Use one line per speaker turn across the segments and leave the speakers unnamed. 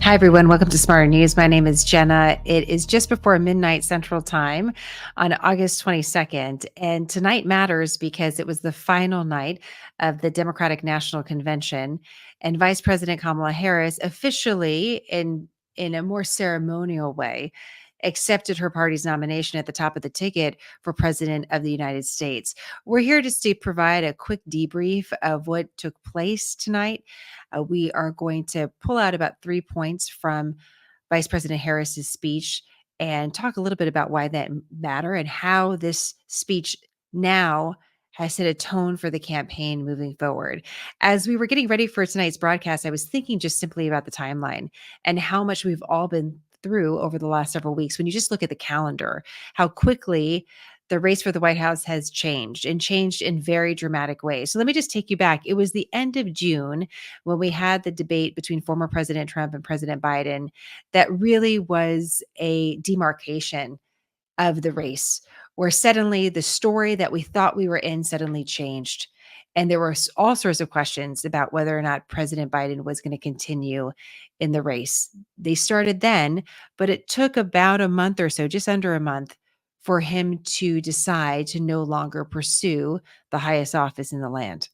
Hi, everyone. Welcome to Smarter News. My name is Jenna. It is just before midnight Central Time on August 22nd. And tonight matters because it was the final night of the Democratic National Convention. And Vice President Kamala Harris officially, in a more ceremonial way, accepted her party's nomination at the top of the ticket for President of the United States. We're here just to provide a quick debrief of what took place tonight. We are going to pull out about 3 points from Vice President Harris's speech and talk a little bit about why that matter and how this speech now has set a tone for the campaign moving forward. As we were getting ready for tonight's broadcast, I was thinking just simply about the timeline and how much we've all been through over the last several weeks. When you just look at the calendar, how quickly the race for the White House has changed and changed in very dramatic ways. So let me just take you back. It was the end of June when we had the debate between former President Trump and President Biden that really was a demarcation of the race, where suddenly the story that we thought we were in suddenly changed. And there were all sorts of questions about whether or not President Biden was going to continue in the race. They started then, but it took about a month or so, just under a month, for him to decide to no longer pursue the highest office in the land.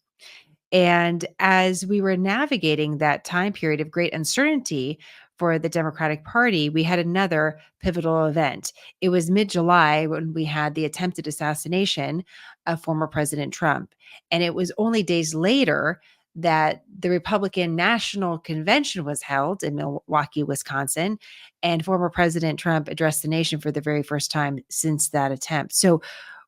And as we were navigating that time period of great uncertainty for the Democratic Party, we had another pivotal event. It was mid July when we had the attempted assassination of former President Trump. And it was only days later that the Republican National Convention was held in Milwaukee, Wisconsin, and former President Trump addressed the nation for the very first time since that attempt. So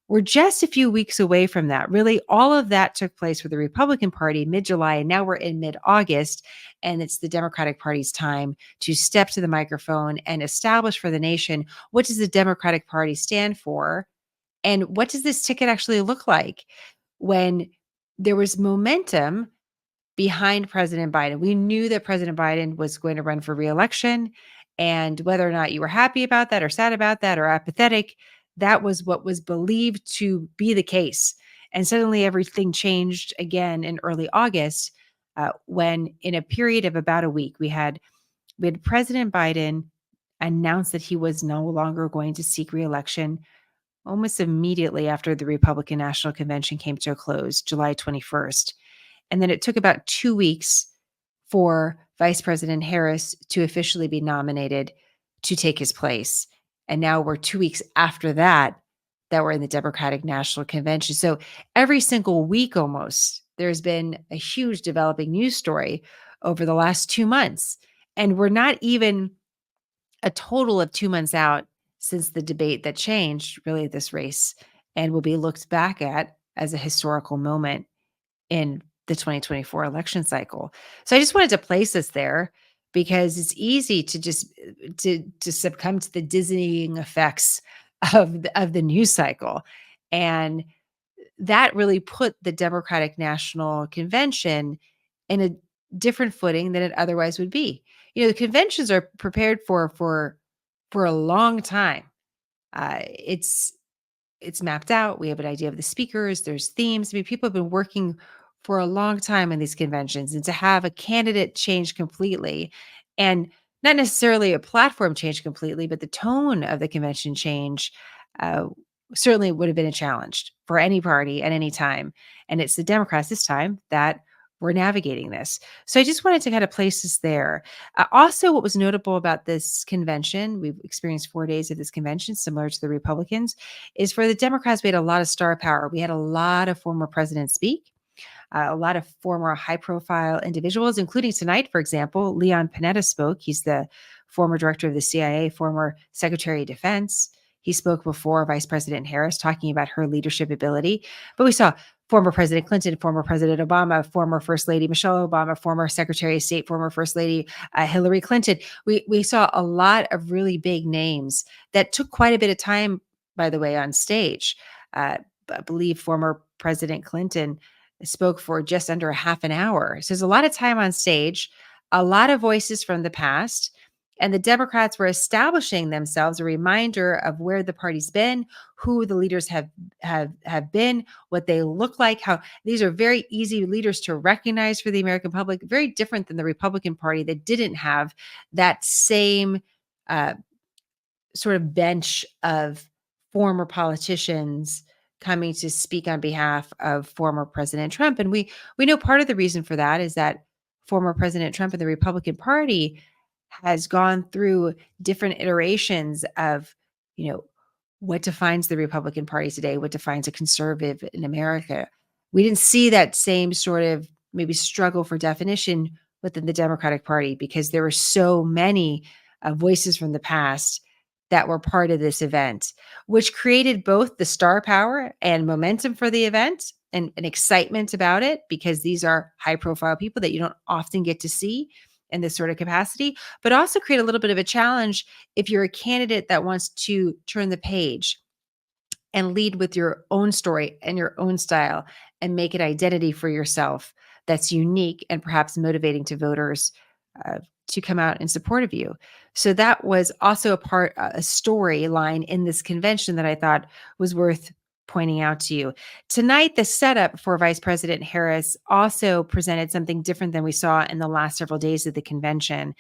we're just a few weeks away from that. Really, all of that took place for the Republican Party mid July, and now we're in mid August, and it's the Democratic Party's time to step to the microphone and establish for the nation, what does the Democratic Party stand for? And what does this ticket actually look like? When there was momentum behind President Biden, we knew that President Biden was going to run for reelection. And whether or not you were happy about that or sad about that or apathetic, that was what was believed to be the case. And suddenly everything changed again in early August, when in a period of about a week, we had President Biden announce that he was no longer going to seek reelection almost immediately after the Republican National Convention came to a close, July 21st. And then it took about 2 weeks for Vice President Harris to officially be nominated to take his place. And now we're 2 weeks after that, that we're in the Democratic National Convention. So every single week almost, there's been a huge developing news story over the last 2 months. And we're not even a total of 2 months out since the debate that changed really this race and will be looked back at as a historical moment in the 2024 election cycle. So I just wanted to place us there because it's easy to just to succumb to the dizzying effects of the news cycle. And that really put the Democratic National Convention in a different footing than it otherwise would be. The conventions are prepared for a long time. It's mapped out. We have an idea of the speakers, there's themes. I mean, people have been working for a long time in these conventions, and to have a candidate change completely and not necessarily a platform change completely, but the tone of the convention change uh, certainly would have been a challenge for any party at any time. And it's the Democrats this time that were navigating this. So I just wanted to kind of place this there. Also, what was notable about this convention, we've experienced 4 days of this convention, similar to the Republicans, is for the Democrats, we had a lot of star power. We had a lot of former presidents speak, a lot of former high profile individuals, including tonight, for example, Leon Panetta spoke. He's the former director of the CIA, former Secretary of Defense. He spoke before Vice President Harris, talking about her leadership ability. But we saw former President Clinton, former President Obama, former First Lady Michelle Obama, former Secretary of State, former First Lady Hillary Clinton. We saw a lot of really big names that took quite a bit of time, by the way, on stage. I believe former President Clinton spoke for just under a half an hour. So there's a lot of time on stage, a lot of voices from the past, And the Democrats were establishing themselves, a reminder of where the party's been, who the leaders have been, what they look like, how these are very easy leaders to recognize for the American public, very different than the Republican Party that didn't have that same uh, sort of bench of former politicians coming to speak on behalf of former President Trump. And we know part of the reason for that is that former President Trump and the Republican Party has gone through different iterations of, you know, what defines the Republican Party today, what defines a conservative in America. We didn't see that same sort of maybe struggle for definition within the Democratic Party because there were so many voices from the past that were part of this event, which created both the star power and momentum for the event and excitement about it because these are high profile people that you don't often get to see in this sort of capacity, but also create a little bit of a challenge if you're a candidate that wants to turn the page and lead with your own story and your own style and make an identity for yourself that's unique and perhaps motivating to voters uh, to come out in support of you. So that was also a storyline in this convention that I thought was worth pointing out to you. Tonight, the setup for Vice President Harris also presented something different than we saw in the last several days of the convention.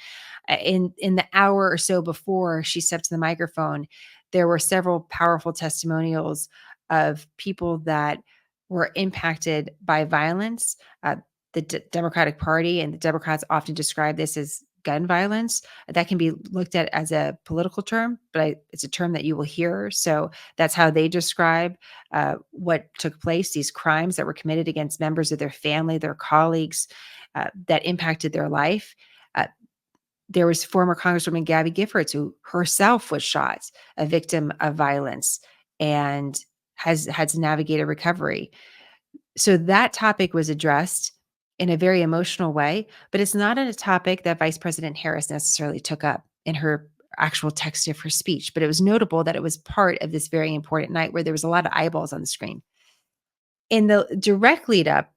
In the hour or so before she stepped to the microphone, there were several powerful testimonials of people that were impacted by violence. The Democratic Party and the Democrats often describe this as gun violence. That can be looked at as a political term, but it's a term that you will hear. So that's how they describe what took place, these crimes that were committed against members of their family, their colleagues, that impacted their life. There was former Congresswoman Gabby Giffords, who herself was shot, a victim of violence, and has had to navigate a recovery. So that topic was addressed in a very emotional way, but it's not a topic that Vice President Harris necessarily took up in her actual text of her speech. But it was notable that it was part of this very important night where there was a lot of eyeballs on the screen. In the direct lead up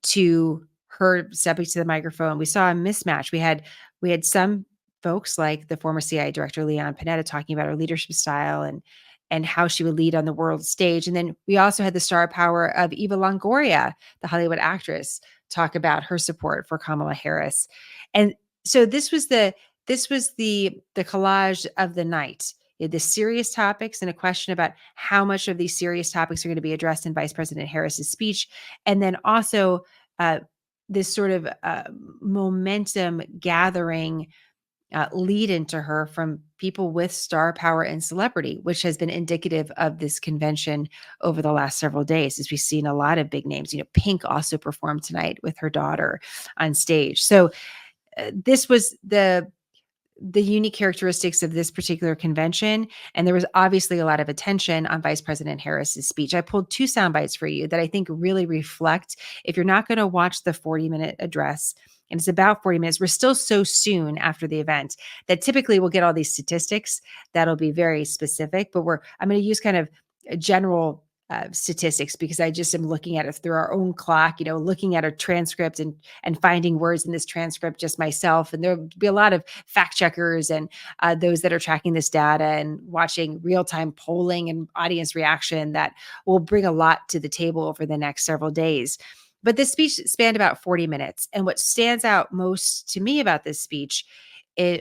to her stepping to the microphone, we saw a mismatch. We had some folks like the former CIA director Leon Panetta talking about her leadership style and how she would lead on the world stage. And then we also had the star power of Eva Longoria, the Hollywood actress, talk about her support for Kamala Harris. And so this was the collage of the night. You had the serious topics and a question about how much of these serious topics are going to be addressed in Vice President Harris's speech. And then also this sort of momentum gathering lead into her from people with star power and celebrity, which has been indicative of this convention over the last several days, as we've seen a lot of big names. Pink also performed tonight with her daughter on stage. So this was the unique characteristics of this particular convention. And there was obviously a lot of attention on Vice President Harris's speech. I pulled two sound bites for you that I think really reflect, if you're not going to watch the 40-minute address, and it's about 40 minutes, we're still so soon after the event that typically we'll get all these statistics that'll be very specific, but I'm going to use kind of a general statistics because I just am looking at it through our own clock, looking at a transcript and finding words in this transcript just myself. And there'll be a lot of fact checkers and those that are tracking this data and watching real-time polling and audience reaction that will bring a lot to the table over the next several days. But this speech spanned about 40 minutes. And what stands out most to me about this speech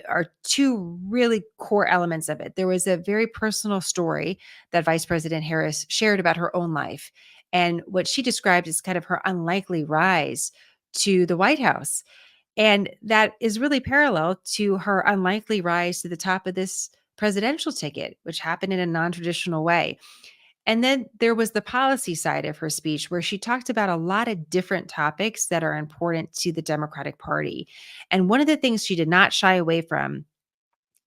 are two really core elements of it. There was a very personal story that Vice President Harris shared about her own life and what she described as kind of her unlikely rise to the White House. And that is really parallel to her unlikely rise to the top of this presidential ticket, which happened in a non-traditional way. And then there was the policy side of her speech where she talked about a lot of different topics that are important to the Democratic Party. And one of the things she did not shy away from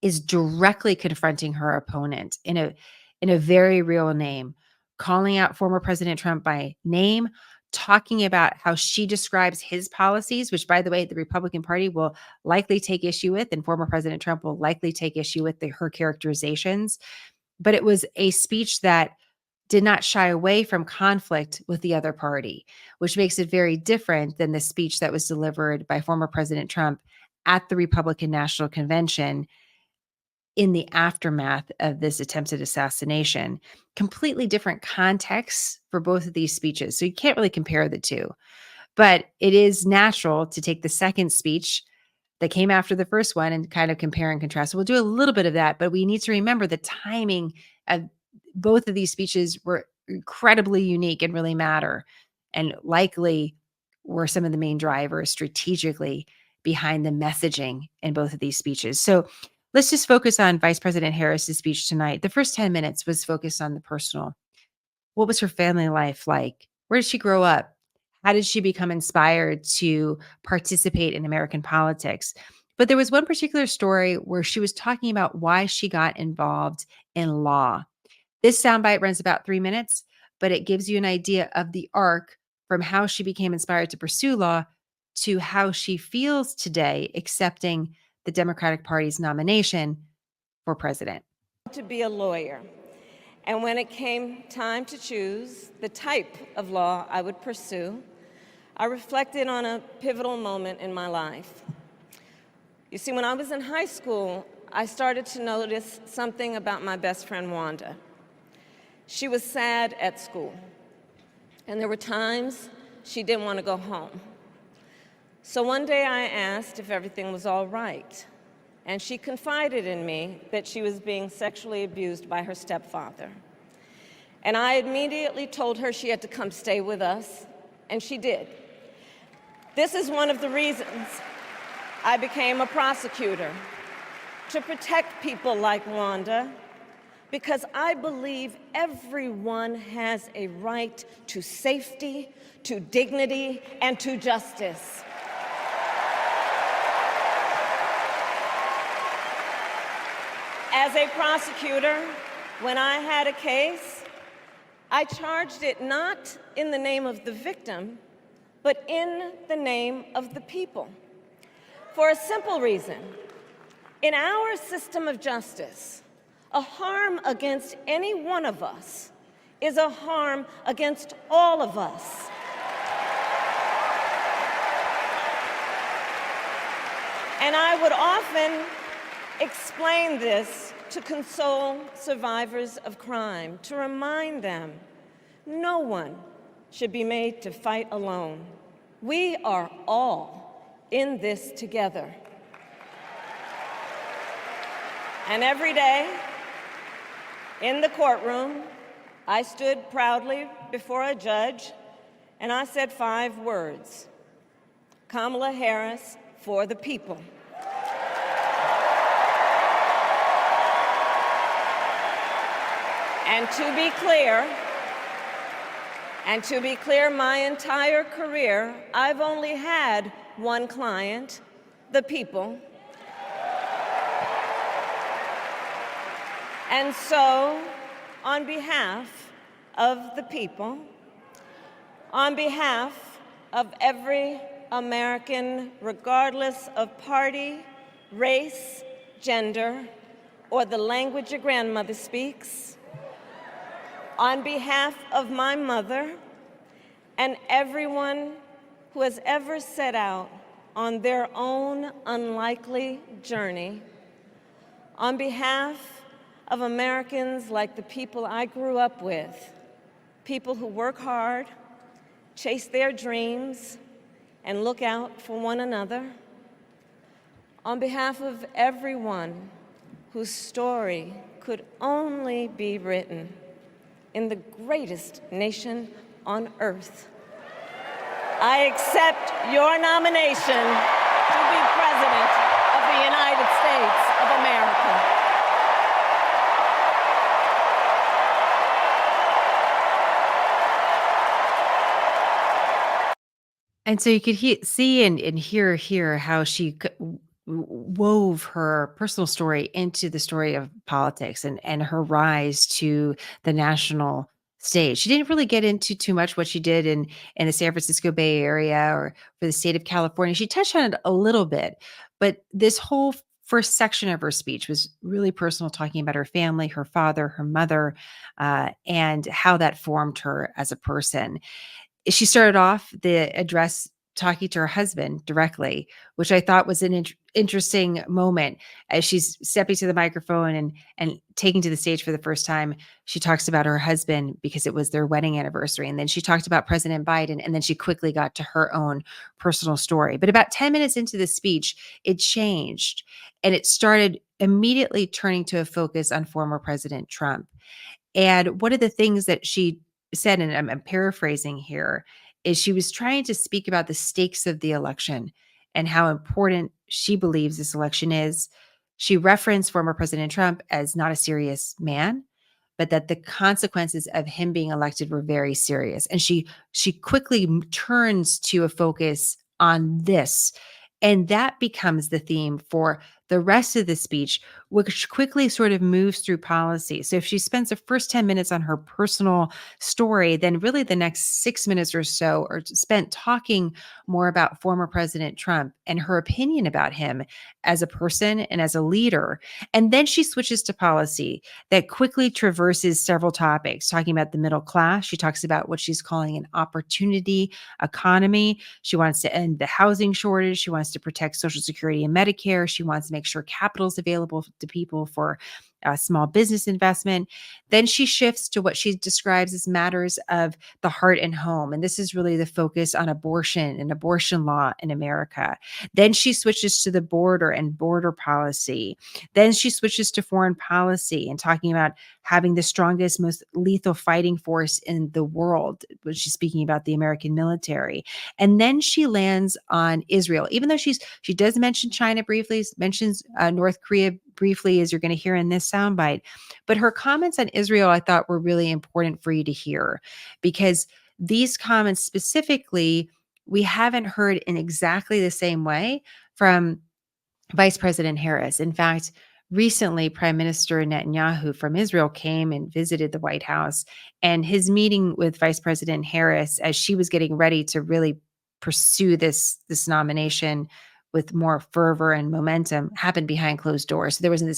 is directly confronting her opponent in a very real name, calling out former President Trump by name, talking about how she describes his policies, which, by the way, the Republican Party will likely take issue with, and former President Trump will likely take issue with her characterizations. But it was a speech that did not shy away from conflict with the other party, which makes it very different than the speech that was delivered by former President Trump at the Republican National Convention, in the aftermath of this attempted assassination. Completely different contexts for both of these speeches. So you can't really compare the two. But it is natural to take the second speech that came after the first one and kind of compare and contrast. So we'll do a little bit of that, but we need to remember the timing of both of these speeches were incredibly unique and really matter, and likely were some of the main drivers strategically behind the messaging in both of these speeches. So let's just focus on Vice President Harris's speech tonight. The first 10 minutes was focused on the personal. What was her family life like? Where did she grow up? How did she become inspired to participate in American politics? But there was one particular story where she was talking about why she got involved in law. This soundbite runs about 3 minutes, but it gives you an idea of the arc from how she became inspired to pursue law to how she feels today accepting the Democratic Party's nomination for president.
To be a lawyer. And when it came time to choose the type of law I would pursue, I reflected on a pivotal moment in my life. You see, when I was in high school, I started to notice something about my best friend, Wanda. She was sad at school, and there were times she didn't want to go home. So one day I asked if everything was all right, and she confided in me that she was being sexually abused by her stepfather. And I immediately told her she had to come stay with us, and she did. This is one of the reasons I became a prosecutor, to protect people like Wanda, because I believe everyone has a right to safety, to dignity, and to justice. As a prosecutor, when I had a case, I charged it not in the name of the victim, but in the name of the people. For a simple reason. In our system of justice, a harm against any one of us is a harm against all of us. And I would often explain this to console survivors of crime, to remind them no one should be made to fight alone. We are all in this together. And every day in the courtroom, I stood proudly before a judge and I said 5 words: Kamala Harris for the people. And to be clear, my entire career, I've only had one client, the people. And so, on behalf of the people, on behalf of every American, regardless of party, race, gender, or the language your grandmother speaks, on behalf of my mother and everyone who has ever set out on their own unlikely journey, on behalf of Americans like the people I grew up with, people who work hard, chase their dreams, and look out for one another, on behalf of everyone whose story could only be written in the greatest nation on earth, I accept your nomination to be President of the United States of America.
And so you could see and hear how she wove her personal story into the story of politics and her rise to the national stage. She didn't really get into too much what she did in the San Francisco Bay Area or for the state of California. She touched on it a little bit, but this whole first section of her speech was really personal, talking about her family, her father, her mother, and how that formed her as a person. She started off the address talking to her husband directly, which I thought was an interesting moment as she's stepping to the microphone and taking to the stage for the first time. She talks about her husband because it was their wedding anniversary. And then she talked about President Biden. And then she quickly got to her own personal story. But about 10 minutes into the speech, it changed and it started immediately turning to a focus on former President Trump. And one of the things that she said, and I'm paraphrasing here, is she was trying to speak about the stakes of the election and how important she believes this election is. She referenced former President Trump as not a serious man, but that the consequences of him being elected were very serious. And she quickly turns to a focus on this. And that becomes the theme for the rest of the speech, which quickly sort of moves through policy. So if she spends the first 10 minutes on her personal story, then really the next 6 minutes or so are spent talking more about former President Trump and her opinion about him as a person and as a leader. And then she switches to policy that quickly traverses several topics, talking about the middle class. She talks about what she's calling an opportunity economy. She wants to end the housing shortage. She wants to protect Social Security and Medicare. She wants to make sure capital is available to people for small business investment. Then she shifts to what she describes as matters of the heart and home. And this is really the focus on abortion and abortion law in America. Then she switches to the border and border policy. Then she switches to foreign policy and talking about having the strongest, most lethal fighting force in the world when she's speaking about the American military. And then she lands on Israel, even though she does mention China briefly, mentions North Korea briefly, as you're going to hear in this soundbite. But her comments on Israel, I thought, were really important for you to hear, because these comments specifically, we haven't heard in exactly the same way from Vice President Harris. In fact, recently, Prime Minister Netanyahu from Israel came and visited the White House, and his meeting with Vice President Harris as she was getting ready to really pursue this nomination with more fervor and momentum happened behind closed doors. So there wasn't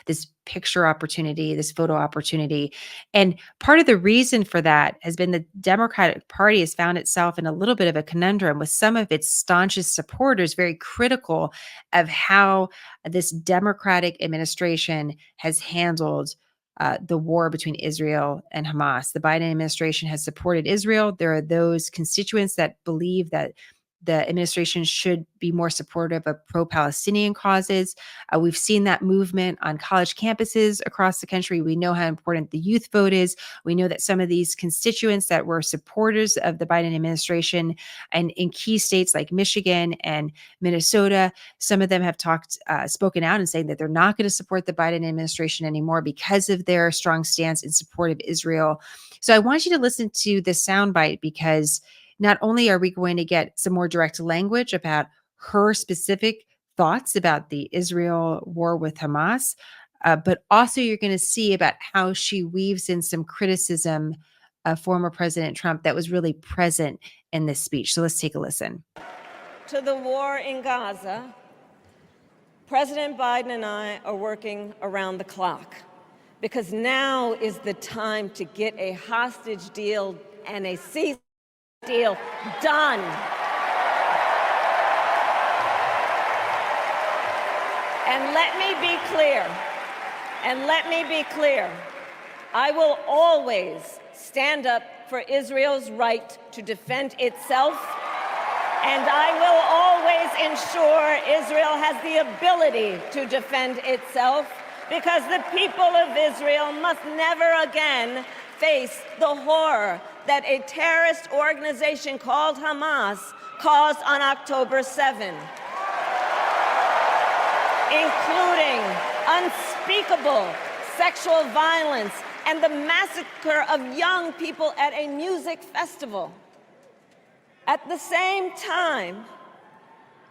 this picture opportunity, this photo opportunity. And part of the reason for that has been the Democratic Party has found itself in a little bit of a conundrum with some of its staunchest supporters very critical of how this Democratic administration has handled the war between Israel and Hamas. The Biden administration has supported Israel. There are those constituents that believe that the administration should be more supportive of pro-Palestinian causes. We've seen that movement on college campuses across the country. We know how important the youth vote is. We know that some of these constituents that were supporters of the Biden administration and in key states like Michigan and Minnesota, some of them have spoken out and saying that they're not going to support the Biden administration anymore because of their strong stance in support of Israel. So I want you to listen to this soundbite, because not only are we going to get some more direct language about her specific thoughts about the Israel war with Hamas, but also you're going to see about how she weaves in some criticism of former President Trump that was really present in this speech. So let's take a listen.
To the war in Gaza, President Biden and I are working around the clock, because now is the time to get a hostage deal and a ceasefire deal done. And let me be clear, I will always stand up for Israel's right to defend itself, and I will always ensure Israel has the ability to defend itself, because the people of Israel must never again face the horror that a terrorist organization called Hamas caused on October 7, including unspeakable sexual violence and the massacre of young people at a music festival. At the same time,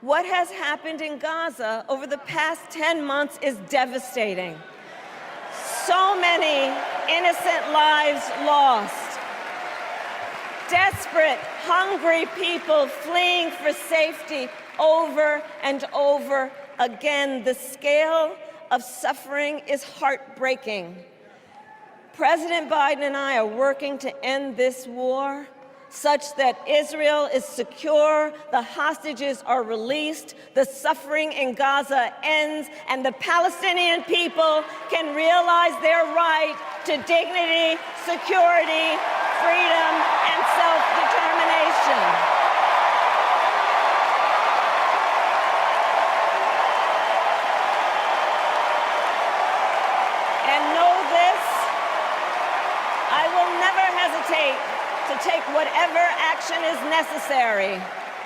what has happened in Gaza over the past 10 months is devastating. So many innocent lives lost. Desperate, hungry people fleeing for safety over and over again. The scale of suffering is heartbreaking. President Biden and I are working to end this war, such that Israel is secure, the hostages are released, the suffering in Gaza ends, and the Palestinian people can realize their right to dignity, security, freedom, and self-determination. I will never hesitate to take whatever action is necessary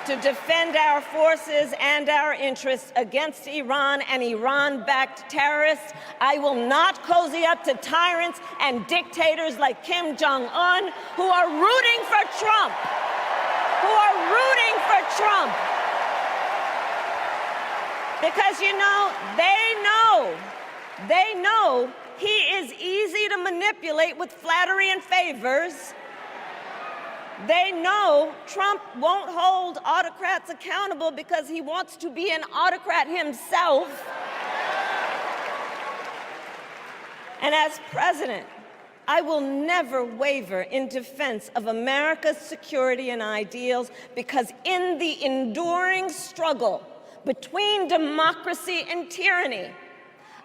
to defend our forces and our interests against Iran and Iran-backed terrorists. I will not cozy up to tyrants and dictators like Kim Jong-un who are rooting for Trump, Because, they know he is easy to manipulate with flattery and favors. They know Trump won't hold autocrats accountable because he wants to be an autocrat himself. And as president, I will never waver in defense of America's security and ideals, because in the enduring struggle between democracy and tyranny,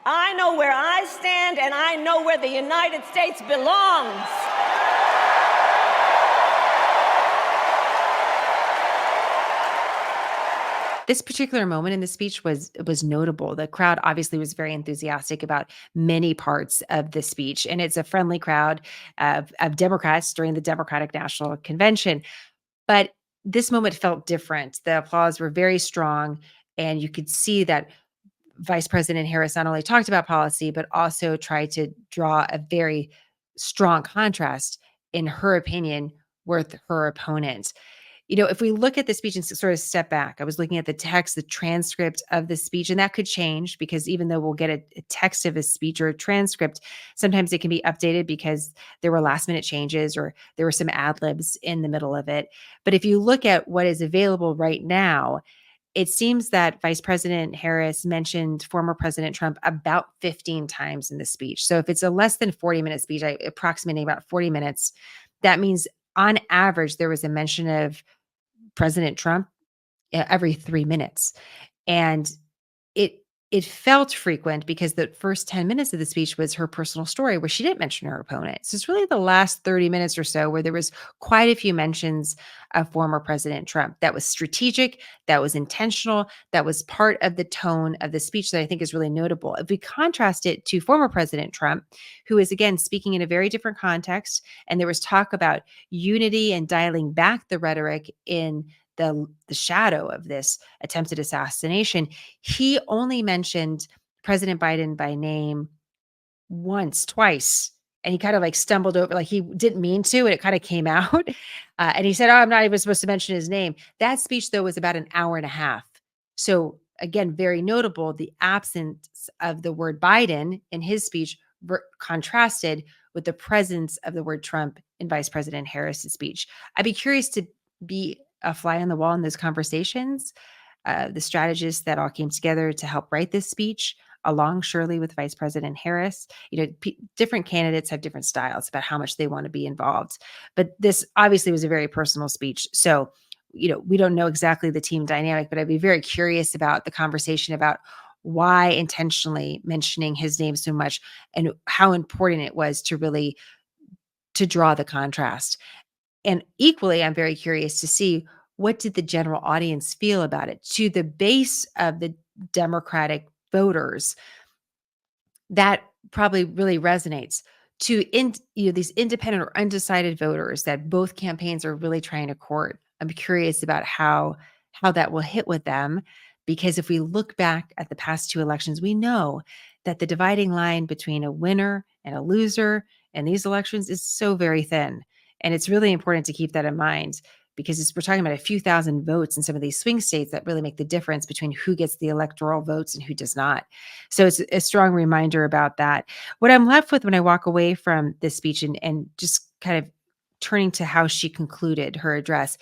I know where I stand, and I know where the United States belongs.
This particular moment in the speech was notable. The crowd obviously was very enthusiastic about many parts of the speech, and it's a friendly crowd of Democrats during the Democratic National Convention. But this moment felt different. The applause were very strong, and you could see that Vice President Harris not only talked about policy, but also tried to draw a very strong contrast, in her opinion, with her opponent. If we look at the speech and sort of step back, I was looking at the text, the transcript of the speech, and that could change because even though we'll get a text of a speech or a transcript, sometimes it can be updated because there were last minute changes or there were some ad libs in the middle of it. But if you look at what is available right now, it seems that Vice President Harris mentioned former President Trump about 15 times in the speech. So if it's a less than 40-minute speech, approximating about 40 minutes, that means on average, there was a mention of President Trump every 3 minutes. And it felt frequent because the first 10 minutes of the speech was her personal story where she didn't mention her opponent. So it's really the last 30 minutes or so where there was quite a few mentions of former President Trump. That was strategic, that was intentional, that was part of the tone of the speech that I think is really notable. If we contrast it to former President Trump, who is again speaking in a very different context, and there was talk about unity and dialing back the rhetoric in the shadow of this attempted assassination, he only mentioned President Biden by name once, twice. And he kind of like stumbled over, like he didn't mean to, and it kind of came out. And he said, "Oh, I'm not even supposed to mention his name." That speech, though, was about an hour and a half. So again, very notable, the absence of the word Biden in his speech contrasted with the presence of the word Trump in Vice President Harris's speech. I'd be curious to be a fly on the wall in those conversations. The strategists that all came together to help write this speech, along surely with Vice President Harris. Different candidates have different styles about how much they want to be involved. But this obviously was a very personal speech. So, we don't know exactly the team dynamic, but I'd be very curious about the conversation about why intentionally mentioning his name so much and how important it was to really to draw the contrast. And equally, I'm very curious to see what did the general audience feel about it. To the base of the Democratic voters, that probably really resonates. To these independent or undecided voters that both campaigns are really trying to court, I'm curious about how that will hit with them. Because if we look back at the past two elections, we know that the dividing line between a winner and a loser in these elections is so very thin. And it's really important to keep that in mind because we're talking about a few thousand votes in some of these swing states that really make the difference between who gets the electoral votes and who does not. So it's a strong reminder about that. What I'm left with when I walk away from this speech and just kind of turning to how she concluded her address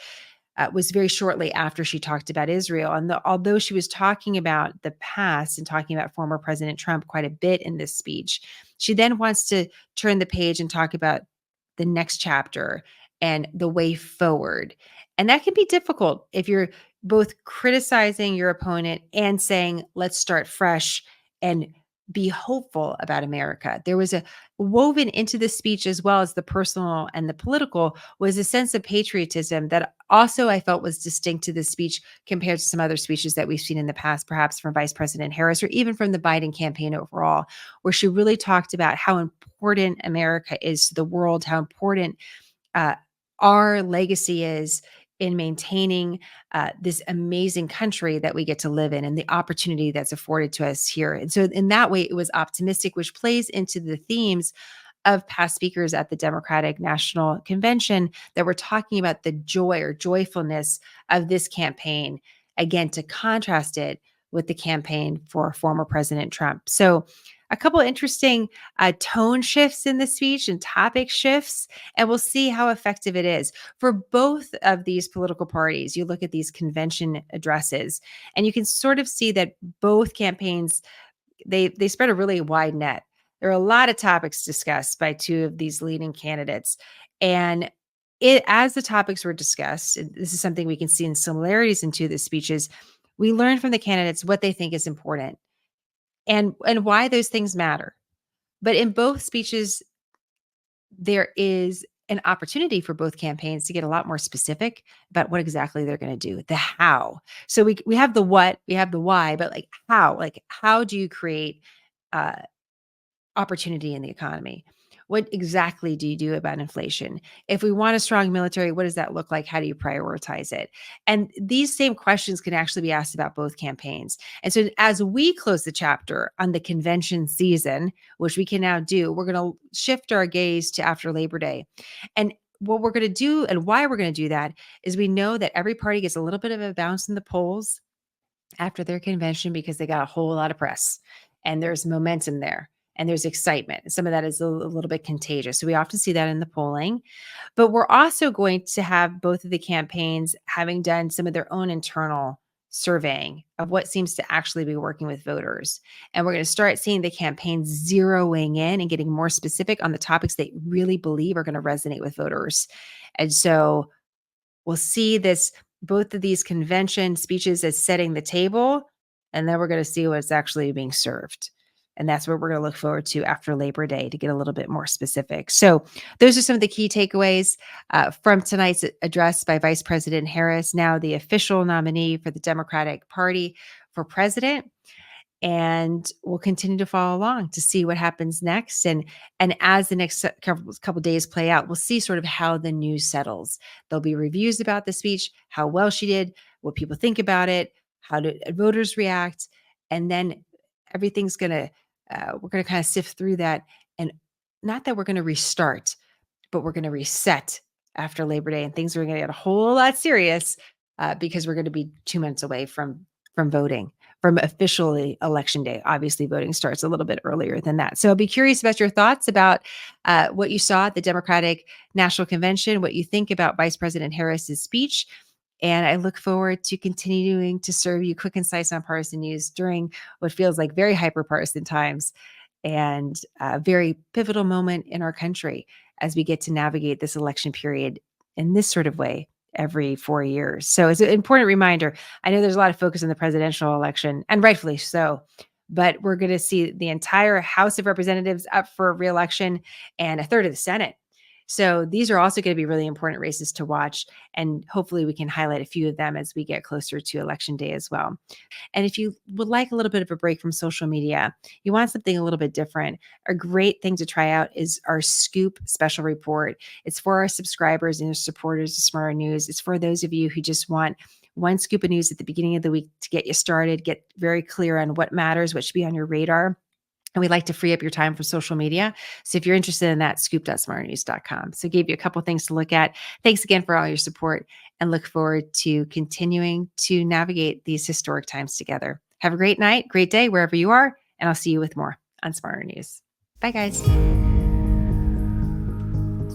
was very shortly after she talked about Israel. And although she was talking about the past and talking about former President Trump quite a bit in this speech, she then wants to turn the page and talk about the next chapter and the way forward. And that can be difficult if you're both criticizing your opponent and saying, let's start fresh and be hopeful about America. There was a woven into the speech, as well as the personal and the political, was a sense of patriotism that also I felt was distinct to this speech compared to some other speeches that we've seen in the past, perhaps from Vice President Harris or even from the Biden campaign overall, where she really talked about how important America is to the world, how important uh, our legacy is in maintaining this amazing country that we get to live in and the opportunity that's afforded to us here. And so, in that way, it was optimistic, which plays into the themes of past speakers at the Democratic National Convention that were talking about the joy or joyfulness of this campaign, again, to contrast it with the campaign for former President Trump. So, a couple of interesting tone shifts in the speech and topic shifts, and we'll see how effective it is for both of these political parties. You look at these convention addresses, and you can sort of see that both campaigns they spread a really wide net. There are a lot of topics discussed by two of these leading candidates, and as the topics were discussed, and this is something we can see in similarities in two of the speeches. We learn from the candidates what they think is important and why those things matter. But in both speeches, there is an opportunity for both campaigns to get a lot more specific about what exactly they're going to do, the how. So we have the what, we have the why, but like how do you create uh, opportunity in the economy? What exactly do you do about inflation? If we want a strong military, what does that look like? How do you prioritize it? And these same questions can actually be asked about both campaigns. And so as we close the chapter on the convention season, which we can now do, we're going to shift our gaze to after Labor Day. And what we're going to do and why we're going to do that is we know that every party gets a little bit of a bounce in the polls after their convention because they got a whole lot of press and there's momentum there and there's excitement. Some of that is a little bit contagious. So we often see that in the polling, but we're also going to have both of the campaigns having done some of their own internal surveying of what seems to actually be working with voters. And we're going to start seeing the campaigns zeroing in and getting more specific on the topics they really believe are going to resonate with voters. And so we'll see both of these convention speeches as setting the table, and then we're going to see what's actually being served. And that's what we're going to look forward to after Labor Day to get a little bit more specific. So those are some of the key takeaways from tonight's address by Vice President Harris, now the official nominee for the Democratic Party for president. And we'll continue to follow along to see what happens next. And as the next couple days play out, we'll see sort of how the news settles. There'll be reviews about the speech, how well she did, what people think about it, how do voters react, and then everything's we're going to kind of sift through that. And not that we're going to restart, but we're going to reset after Labor Day, and things are going to get a whole lot serious because we're going to be 2 months away from voting, from officially election day. Obviously, voting starts a little bit earlier than that. So I'll be curious about your thoughts about what you saw at the Democratic National Convention, what you think about Vice President Harris's speech. And I look forward to continuing to serve you quick, concise, nonpartisan news during what feels like very hyper-partisan times and a very pivotal moment in our country as we get to navigate this election period in this sort of way every 4 years. So it's an important reminder. I know there's a lot of focus on the presidential election, and rightfully so, but we're going to see the entire House of Representatives up for re-election and a third of the Senate. So these are also going to be really important races to watch, and hopefully we can highlight a few of them as we get closer to Election Day as well. And if you would like a little bit of a break from social media, you want something a little bit different, a great thing to try out is our Scoop special report. It's for our subscribers and supporters of SmartHER News. It's for those of you who just want one scoop of news at the beginning of the week to get you started, get very clear on what matters, what should be on your radar. And we'd like to free up your time for social media. So if you're interested in that, scoop.smarternews.com. So gave you a couple things to look at. Thanks again for all your support, and look forward to continuing to navigate these historic times together. Have a great night, great day, wherever you are, and I'll see you with more on SmartHER News. Bye, guys.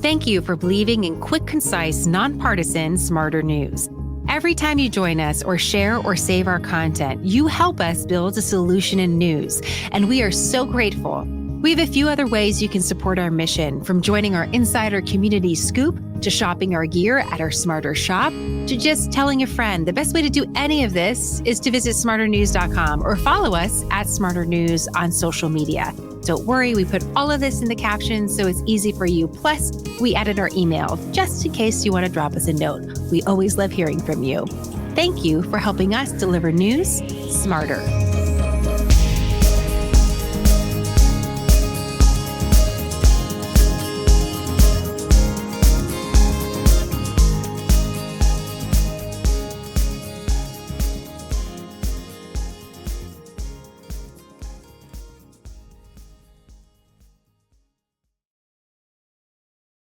Thank you for believing in quick, concise, nonpartisan SmartHER News. Every time you join us or share or save our content, you help us build a solution in news, and we are so grateful. We have a few other ways you can support our mission, from joining our insider community scoop, to shopping our gear at our SmartHER shop, to just telling a friend. The best way to do any of this is to visit smarternews.com or follow us at SmartHER News on social media. Don't worry, we put all of this in the captions so it's easy for you. Plus, we added our email just in case you want to drop us a note. We always love hearing from you. Thank you for helping us deliver news smarter.